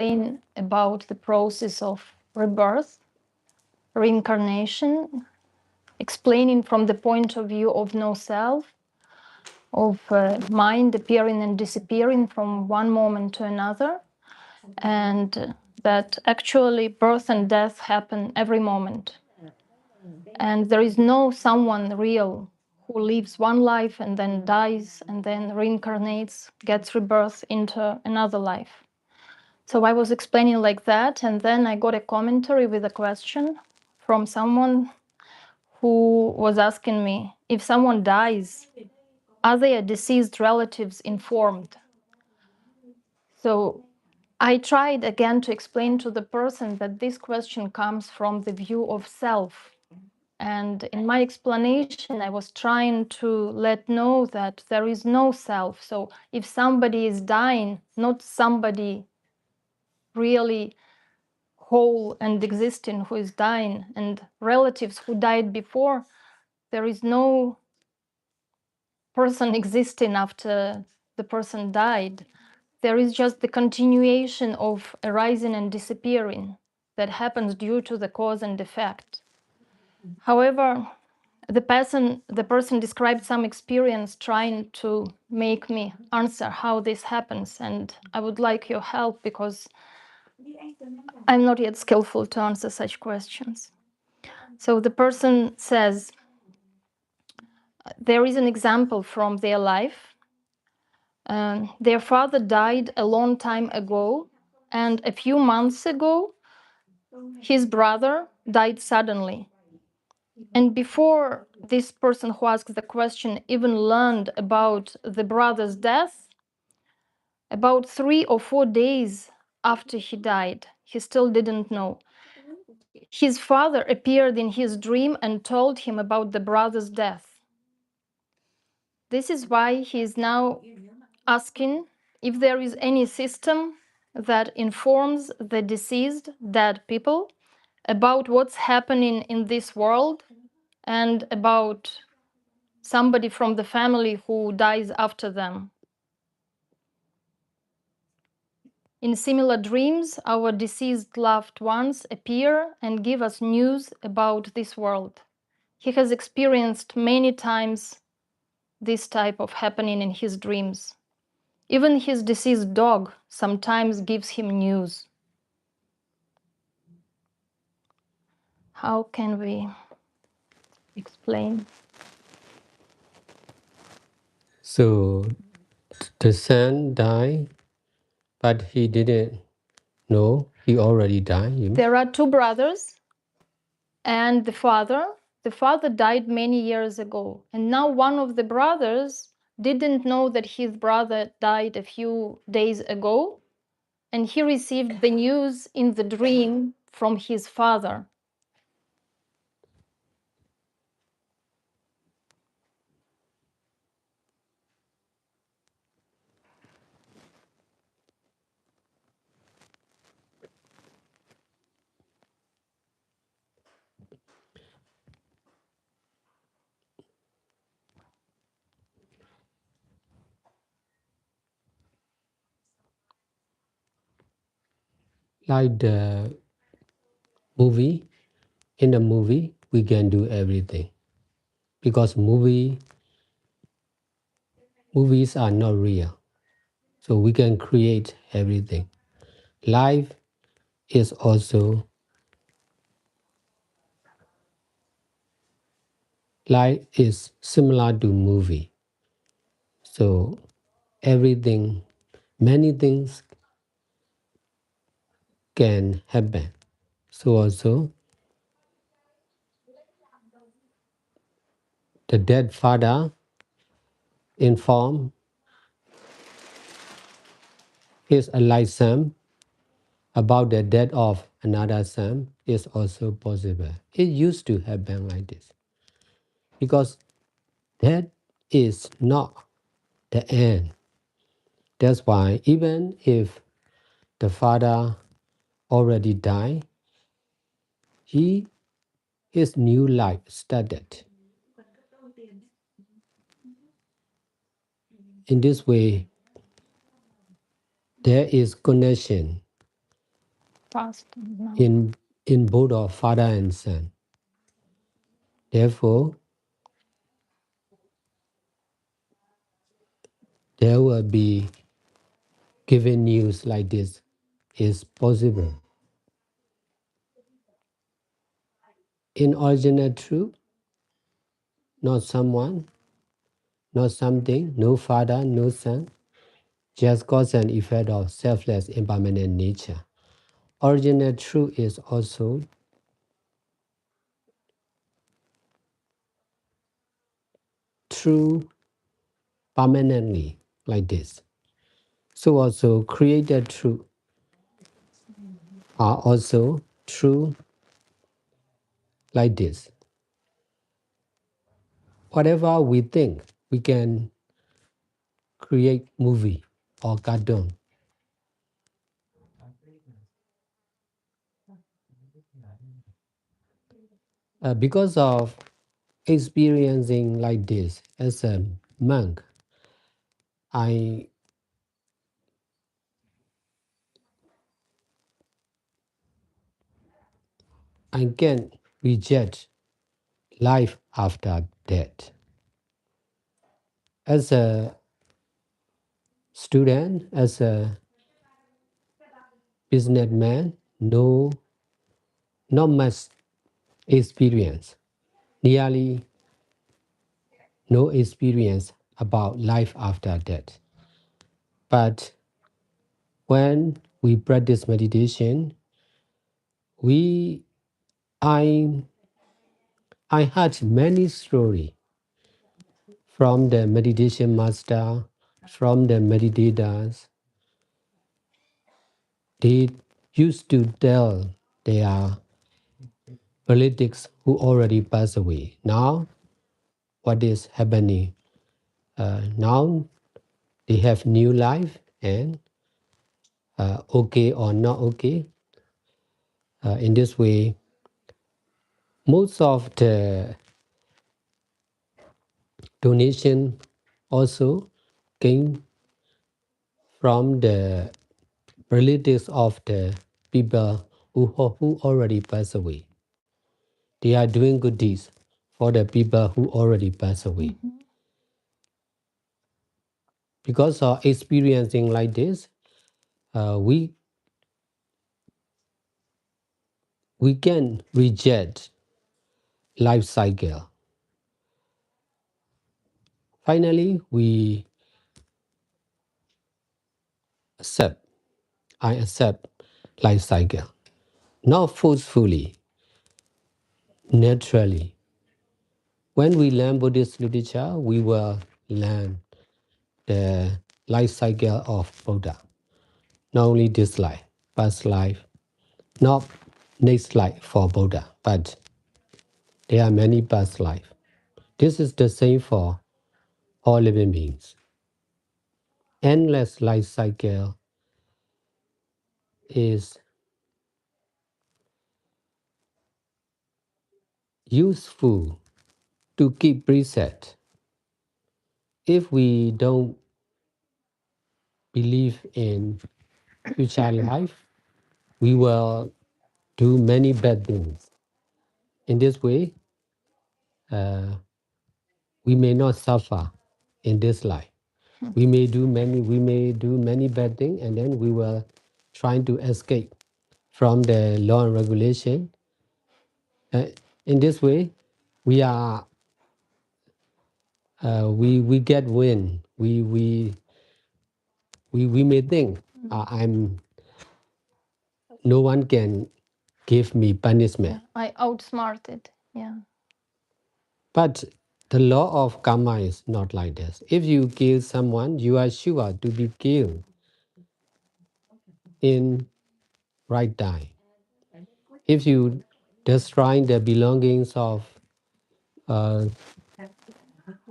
explain about the process of rebirth, reincarnation, explaining from the point of view of no self, of mind appearing and disappearing from one moment to another, and that actually birth and death happen every moment. And there is no someone real who lives one life and then dies and then reincarnates, gets rebirth into another life. So I was explaining like that, and then I got a commentary with a question from someone who was asking me, if someone dies, are their deceased relatives informed? So I tried again to explain to the person that this question comes from the view of self. And in my explanation, I was trying to let know that there is no self. So if somebody is dying, not somebody really whole and existing who is dying, and relatives who died before, there is no person existing after the person died. There is just the continuation of arising and disappearing that happens due to the cause and effect. However, the person described some experience trying to make me answer how this happens, and I would like your help because I'm not yet skillful to answer such questions. So the person says, there is an example from their life. Their father died a long time ago, and a few months ago, his brother died suddenly. And before this person who asked the question even learned about the brother's death, about 3 or 4 days after he died, he still didn't know. His father appeared in his dream and told him about the brother's death. This is why he is now asking if there is any system that informs the deceased dead people about what's happening in this world and about somebody from the family who dies after them. In similar dreams, our deceased loved ones appear and give us news about this world. He has experienced many times this type of happening in his dreams. Even his deceased dog sometimes gives him news. How can we explain? So the son died, but he didn't know he already died. There are 2 brothers and the father. The father died many years ago, and now one of the brothers didn't know that his brother died a few days ago, and he received the news in the dream from his father. Like the movie, in the movie, we can do everything. Because movies are not real. So we can create everything. Life is also, life is similar to movie. So everything, many things can happen. So also, the dead father informed his alive son about the death of another son is also possible. It used to happen like this. Because that is not the end. That's why even if the father already died, his new life started. In this way, there is connection past and now. in both of father and son. Therefore, there will be given news like this is possible. In original truth, not someone, not something, no father, no son, just cause and effect of selfless impermanent nature. Original truth is also true permanently like this. So also created truth are also true like this. Whatever we think, we can create movie or cartoon. Because of experiencing like this as a monk, I can reject life after death. As a student, as a businessman, not much experience, nearly no experience about life after death. But when we practice meditation, we I heard many stories from the meditation master, from the meditators. They used to tell their relatives who already passed away. Now, what is happening? Now they have new life and okay or not okay. In this way, most of the donation also came from the relatives of the people who already passed away. They are doing good deeds for the people who already passed away. Mm-hmm. Because of experiencing like this, we can reject life cycle. Finally, we accept. I accept life cycle, not forcefully, naturally. When we learn Buddhist literature, we will learn the life cycle of Buddha. Not only this life, past life, not next life for Buddha, but there are many past life. This is the same for all living beings. Endless life cycle is useful to keep preset. If we don't believe in future life, we will do many bad things. In this way, uh, we may not suffer in this life. We may do many bad things, and then we will try to escape from the law and regulation. In this way, we are we get win. We may think I'm no one can give me punishment. Yeah, I outsmarted. Yeah. But the law of karma is not like this. If you kill someone, you are sure to be killed in right time. If you destroy the belongings of uh,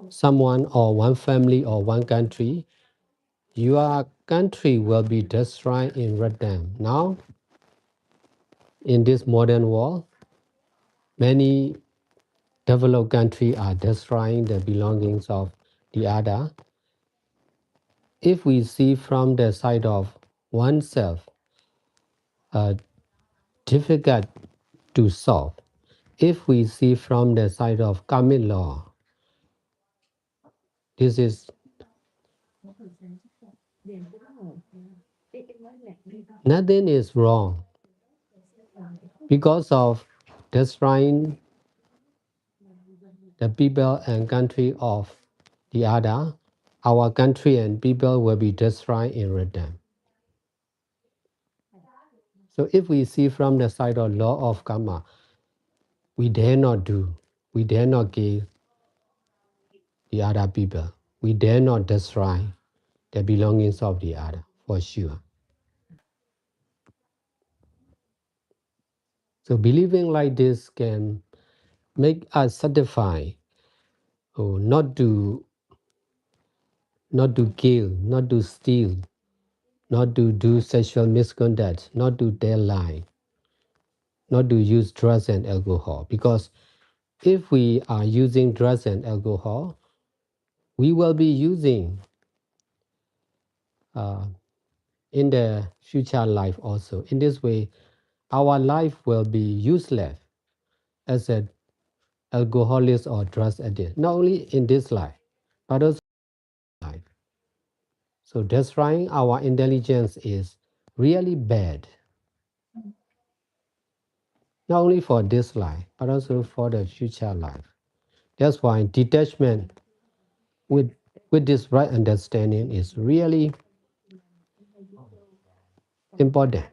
someone or one family or one country, your country will be destroyed in right time. Now, in this modern world, many developed countries are destroying the belongings of the other. If we see from the side of oneself, difficult to solve. If we see from the side of karmic law, this is nothing is wrong because of destroying the people and country of the other. Our country and people will be destroyed in return. So if we see from the side of law of karma, we dare not do, we dare not kill the other people. We dare not destroy the belongings of the other, for sure. So believing like this can make us satisfied, not to kill, not to steal, not to do sexual misconduct, not to tell lie, not to use drugs and alcohol. Because if we are using drugs and alcohol, we will be using uh, in the future life also. In this way, our life will be useless as an alcoholic or drug addict, not only in this life, but also in life. So destroying our intelligence is really bad, not only for this life, but also for the future life. That's why detachment with, with this right understanding is really important.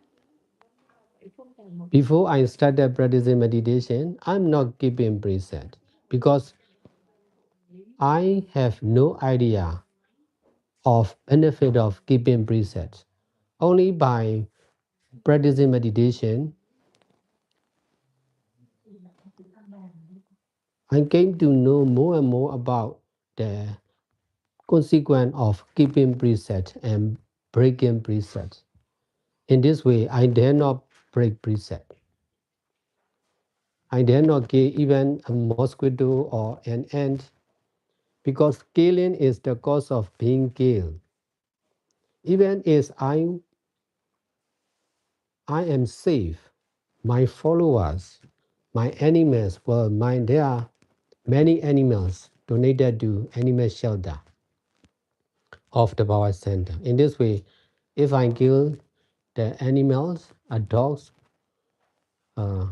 Before I started practicing meditation, I'm not keeping preset because I have no idea of benefit of keeping preset. Only by practicing meditation, I came to know more and more about the consequence of keeping preset and breaking preset. In this way, I dare not break preset. I dare not kill even a mosquito or an ant because killing is the cause of being killed. Even if I am safe, my followers, my animals will mind there are many animals donated to animal shelter of the power center. In this way, if I kill the animals, dogs, uh,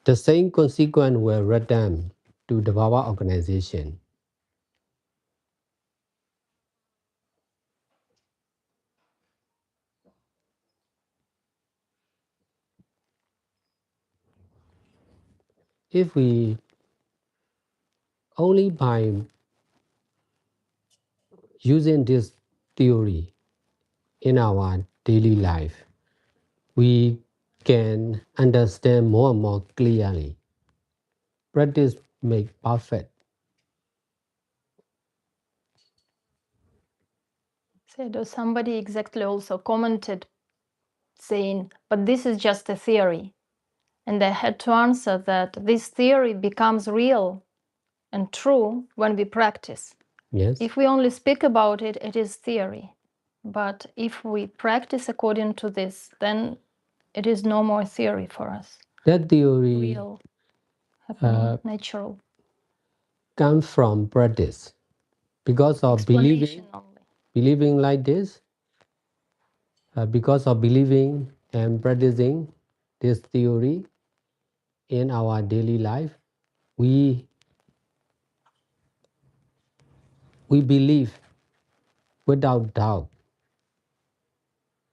the same consequence will return to the power organization. If we only by using this theory in our daily life, we can understand more and more clearly. Practice make perfect. So somebody exactly also commented saying, but this is just a theory. And I had to answer that this theory becomes real and true when we practice. Yes. If we only speak about it, it is theory. But if we practice according to this, then it is no more theory for us. That theory Real, happening, natural. Comes from practice. Because of believing like this, because of believing and practicing this theory in our daily life, we believe without doubt.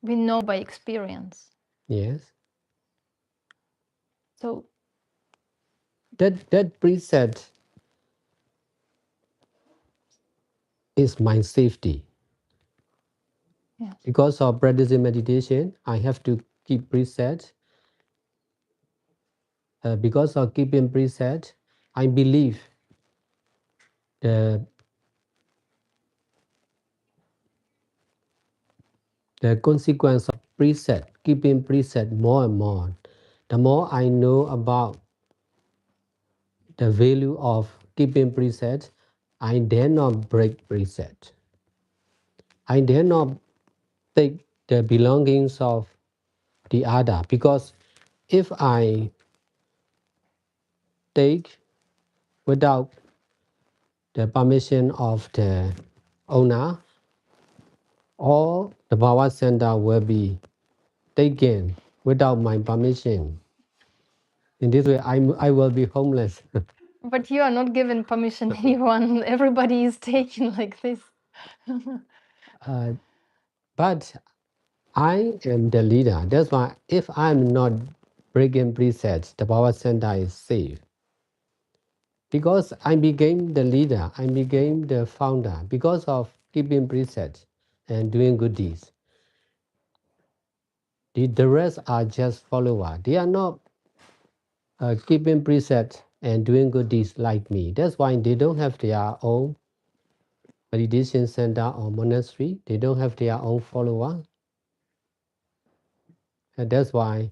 We know by experience. Yes. So that preset is my safety. yes. Because of practicing meditation, I have to keep preset. Because of keeping preset, I believe the consequence of preset, keeping preset more and more. The more I know about the value of keeping preset, I dare not break preset. I dare not take the belongings of the other because if I take without the permission of the owner, all the power center will be taken without my permission. In this way, I will be homeless. But you are not given permission, anyone. Everybody is taken like this. But I am the leader. That's why if I'm not breaking precepts, the power center is safe. Because I became the leader, I became the founder because of keeping precepts and doing good deeds. The rest are just followers. They are not keeping precepts and doing good deeds like me. That's why they don't have their own meditation center or monastery. They don't have their own follower. And that's why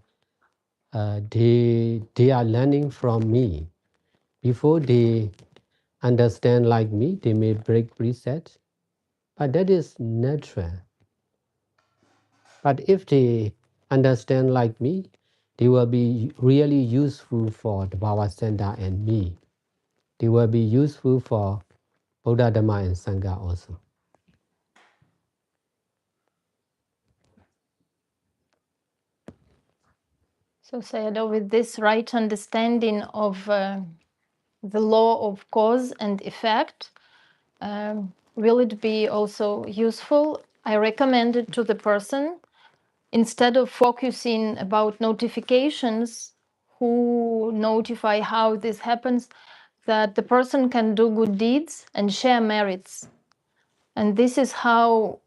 they are learning from me. Before they understand like me, they may break precepts, but that is natural. But if they understand like me, they will be really useful for the Bhava Center and me. They will be useful for Buddha, Dhamma, and Sangha also. So, Sayadaw, with this right understanding of the law of cause and effect, will it be also useful? I recommend it to the person, instead of focusing about notifications, who notify how this happens, that the person can do good deeds and share merits. And this is how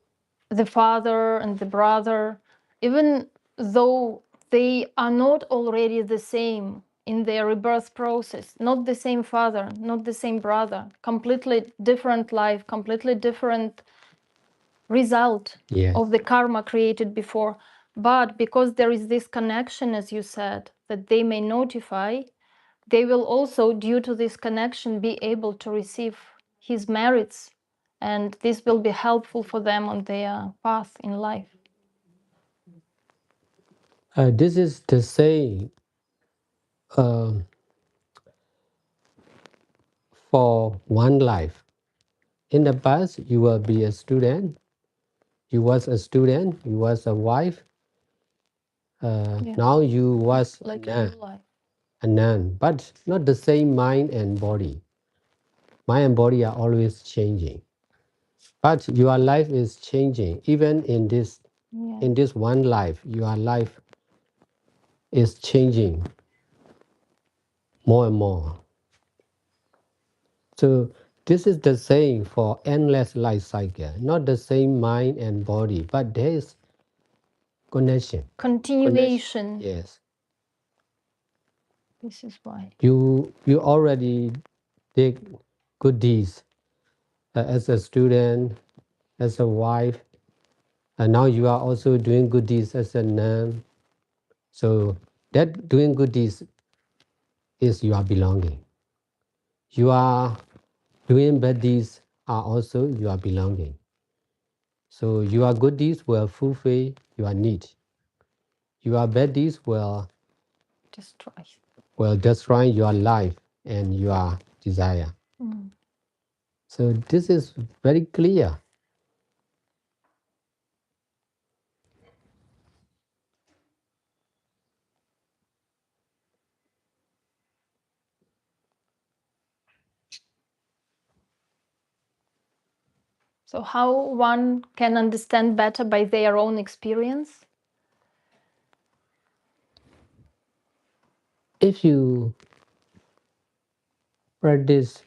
the father and the brother, even though they are not already the same in their rebirth process, not the same father, not the same brother, completely different life, completely different result Yes. of the karma created before. But because there is this connection, as you said, that they may notify, they will also, due to this connection, be able to receive his merits, and this will be helpful for them on their path in life. This is the saying for one life. In the past, you will be a student. You was a student. You was a wife. Yes. Now you was Like a a nun, new life. a nun, but not the same mind and body. Mind and body are always changing. But your life is changing. Even in this one life, your life is changing more and more. So this is the saying for endless life cycle. Not the same mind and body, but there is connection. Continuation. Yes. This is why. You already did good deeds as a student, as a wife, and now you are also doing good deeds as a nun. So that doing good deeds is your belonging. You are doing bad deeds are also your belonging. So your good deeds will fulfill your need. Your bad deeds will destroy your life and your desire. So this is very clear. So how one can understand better by their own experience? If you practice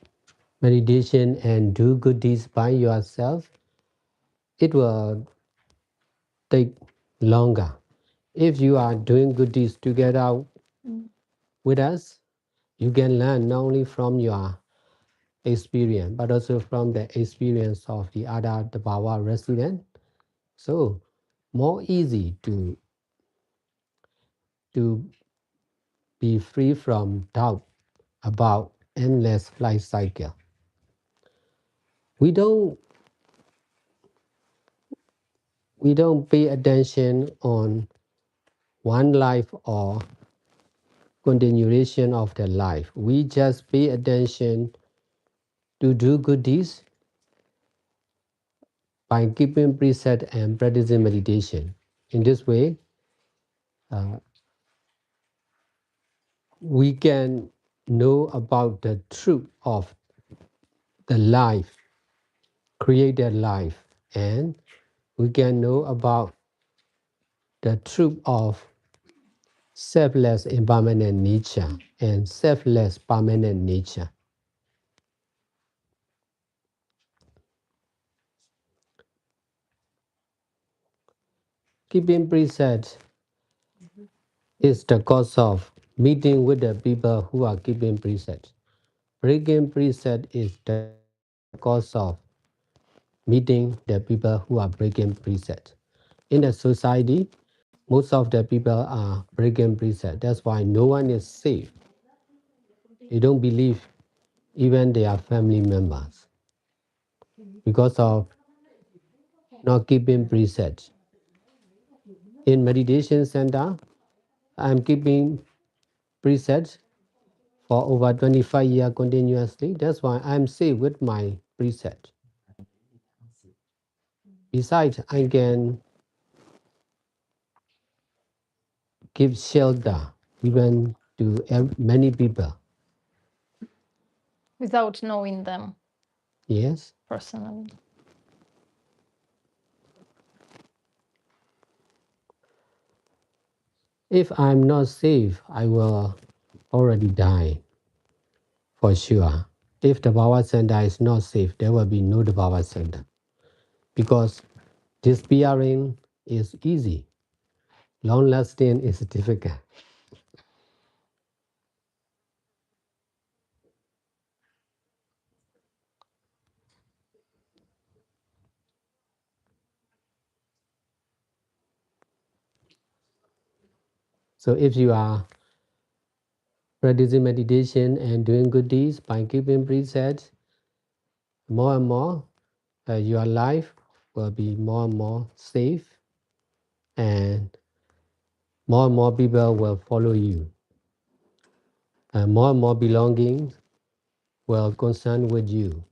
meditation and do good deeds by yourself, it will take longer. If you are doing good deeds together with us, you can learn not only from your experience, but also from the experience of the other the Bhava resident. So more easy to be free from doubt about endless life cycle. We don't pay attention on one life or continuation of their life. We just pay attention to do good deeds by keeping preset and practicing meditation. In this way, uh, we can know about the truth of the life, created life, and we can know about the truth of selfless impermanent nature and selfless permanent nature. Keeping preset is the cause of meeting with the people who are keeping preset. Breaking preset is the cause of meeting the people who are breaking preset. In a society, most of the people are breaking preset. That's why no one is safe. They don't believe even their family members because of not keeping preset. In meditation center, I'm keeping preset for over 25 years continuously. That's why I'm safe with my preset. Besides, I can give shelter even to many people. without knowing them Yes. personally. If I'm not safe, I will already die for sure. If the power center is not safe, there will be no power center because disappearing is easy. Long lasting is difficult. So if you are practicing meditation and doing good deeds by keeping presets, more and more your life will be more and more safe, and more people will follow you, and more belongings will concern with you.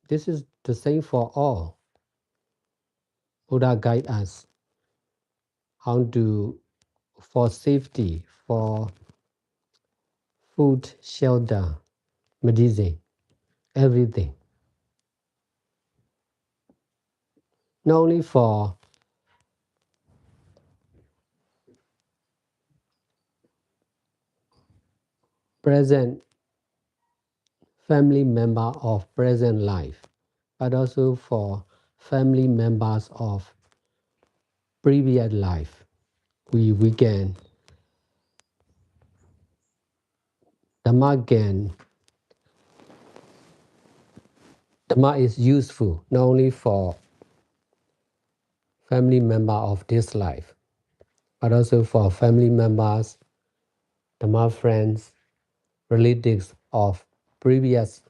This is the same for all. Buddha guide us how to, for safety, for food, shelter, medicine, everything. Not only for present family member of present life, but also for family members of previous life. We can, Dhamma Dhamma is useful not only for family member of this life, but also for family members, Dhamma friends, relatives of previous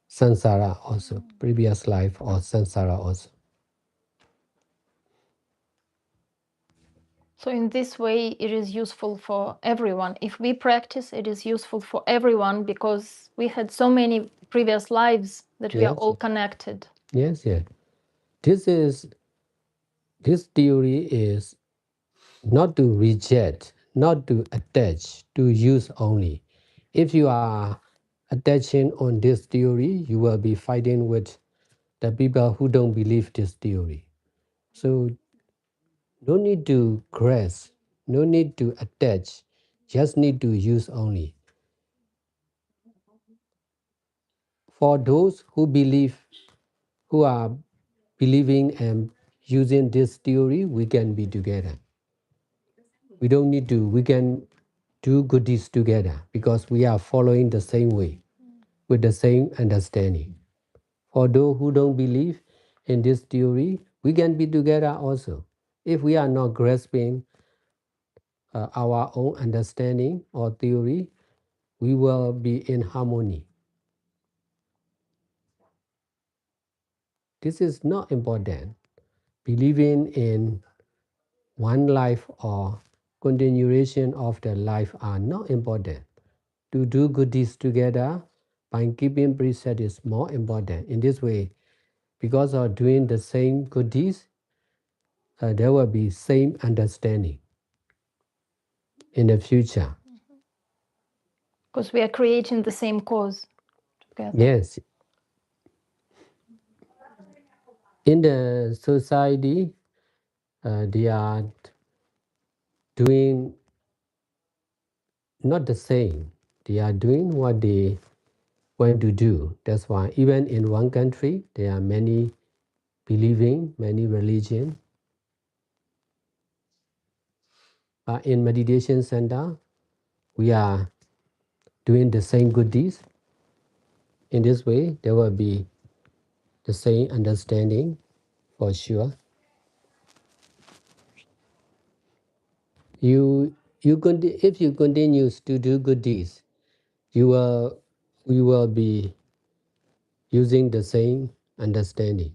samsara also, previous life or samsara also. So in this way, it is useful for everyone. If we practice, it is useful for everyone because we had so many previous lives that we are Yes, all connected. yes, yes. This theory is not to reject, not to attach, to use only. If you are attaching on this theory, you will be fighting with the people who don't believe this theory. So no need to grasp, no need to attach, just need to use only. For those who believe, who are believing and using this theory, we can be together. We don't need to, we can do good deeds together because we are following the same way with the same understanding. For those who don't believe in this theory, we can be together also. If we are not grasping our own understanding or theory, we will be in harmony. This is not important. Believing in one life or continuation of the life are not important. To do good deeds together by keeping precept is more important. In this way, because of doing the same good deeds, there will be same understanding in the future. Because we are creating the same cause together. Yes. In the society, they are doing not the same. They are doing what they want to do. That's why even in one country, there are many believing, many religion. But in meditation center, we are doing the same good deeds. In this way, there will be the same understanding for sure. If you continue to do good deeds, you will be using the same understanding.